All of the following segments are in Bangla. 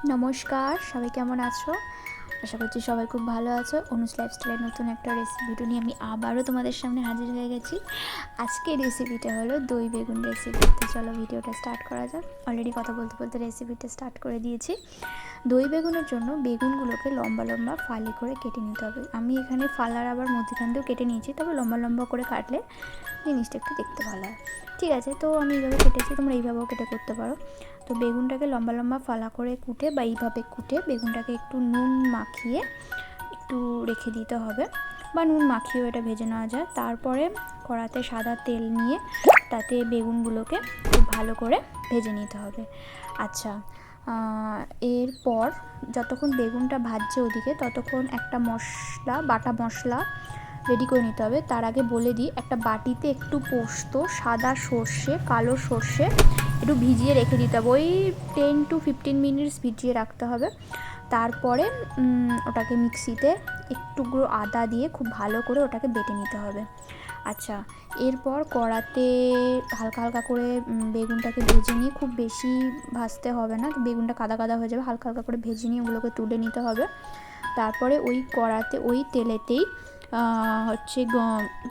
নমস্কার, সবাই কেমন আছো? আশা করছি সবাই খুব ভালো আছো। অনুজ লাইফস্টাইলের নতুন একটা রেসিপি ভিডিও নিয়ে আমি আবারও তোমাদের সামনে হাজির হয়ে গেছি। আজকের রেসিপিটা হলো দই বেগুন রেসিপি। তো চলো ভিডিওটা স্টার্ট করা যাক। অলরেডি কথা বলতে বলতে রেসিপিটা স্টার্ট করে দিয়েছি। দই বেগুনের জন্য বেগুনগুলোকে লম্বা লম্বা ফালি করে কেটে নিতে হবে। আমি এখানে ফালার আবার মধ্যখান দিয়েও কেটে নিয়েছি, তবে লম্বা লম্বা করে কাটলে জিনিসটা একটু দেখতে ভালো হয়। ঠিক আছে, তো আমি এইভাবে কেটেছি, তোমরা এইভাবেও কেটে করতে পারো। তো বেগুনটাকে লম্বা লম্বা ফালা করে কুটে বা এইভাবে কুটে বেগুনটাকে একটু নুন মাখিয়ে একটু রেখে দিতে হবে, বা নুন মাখিয়েও এটা ভেজে নেওয়া যায়। তারপরে কড়াতে সাদা তেল নিয়ে তাতে বেগুনগুলোকে খুব ভালো করে ভেজে নিতে হবে। আচ্ছা, এরপর যতক্ষণ বেগুনটা ভাজছে ওদিকে, ততক্ষণ একটা মশলা, বাটা মশলা রেডি করে নিতে হবে। তার আগে বলে দিই, একটা বাটিতে একটু পোস্ত, সাদা সর্ষে, কালো সর্ষে একটু ভিজিয়ে রেখে দিতে হবে। ওই 10 to 15 মিনিটস ভিজিয়ে রাখতে হবে। তারপরে ওটাকে মিক্সিতে একটুকরো আদা দিয়ে খুব ভালো করে ওটাকে বেটে নিতে হবে। আচ্ছা, এরপর কড়াতে হালকা হালকা করে বেগুনটাকে ভেজে নিয়ে, খুব বেশি ভাজতে হবে না, বেগুনটা কাদা কাদা হয়ে যাবে, হালকা হালকা করে ভেজে নিয়ে ওগুলোকে তুলে নিতে হবে। তারপরে ওই কড়াতে ওই তেলেতেই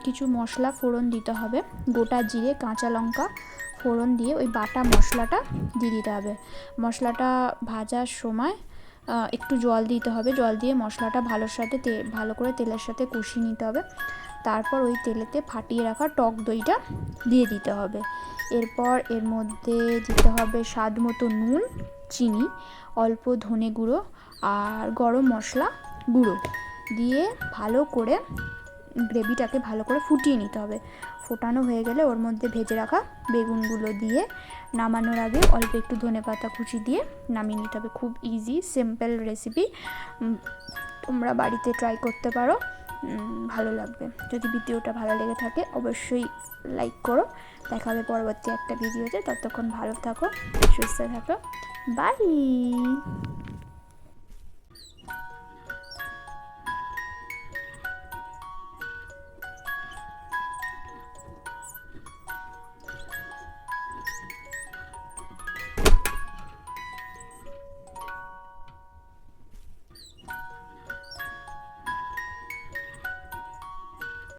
কিছু মশলা ফোড়ন দিতে হবে। গোটা জিরে, কাঁচা লঙ্কা ফোড়ন দিয়ে ওই বাটা মশলাটা দিয়ে দিতে হবে। মশলাটা ভাজার সময় একটু জল দিতে হবে। জল দিয়ে মশলাটা ভালো করে তেলের সাথে কষিয়ে নিতে হবে। তারপর ওই তেলেতে ফাটিয়ে রাখা টক দইটা দিয়ে দিতে হবে। এরপর এর মধ্যে দিতে হবে স্বাদ মতো নুন, চিনি, অল্প ধনে গুঁড়ো আর গরম মশলা গুঁড়ো দিয়ে ভালো করে গ্রেভিটাকে ভালো করে ফুটিয়ে নিতে হবে। ফোটানো হয়ে গেলে ওর মধ্যে ভেজে রাখা বেগুনগুলো দিয়ে নামানোর আগে অল্প একটু ধনেপাতা কুচি দিয়ে নামিয়ে নিতে হবে। খুব ইজি সিম্পল রেসিপি, তোমরা বাড়িতে ট্রাই করতে পারো, ভালো লাগবে। যদি ভিডিওটা ভালো লেগে থাকে অবশ্যই লাইক করো। দেখা হবে পরবর্তী একটা ভিডিওতে। ততক্ষণ ভালো থাকো, সুস্থ থাকো, বাই।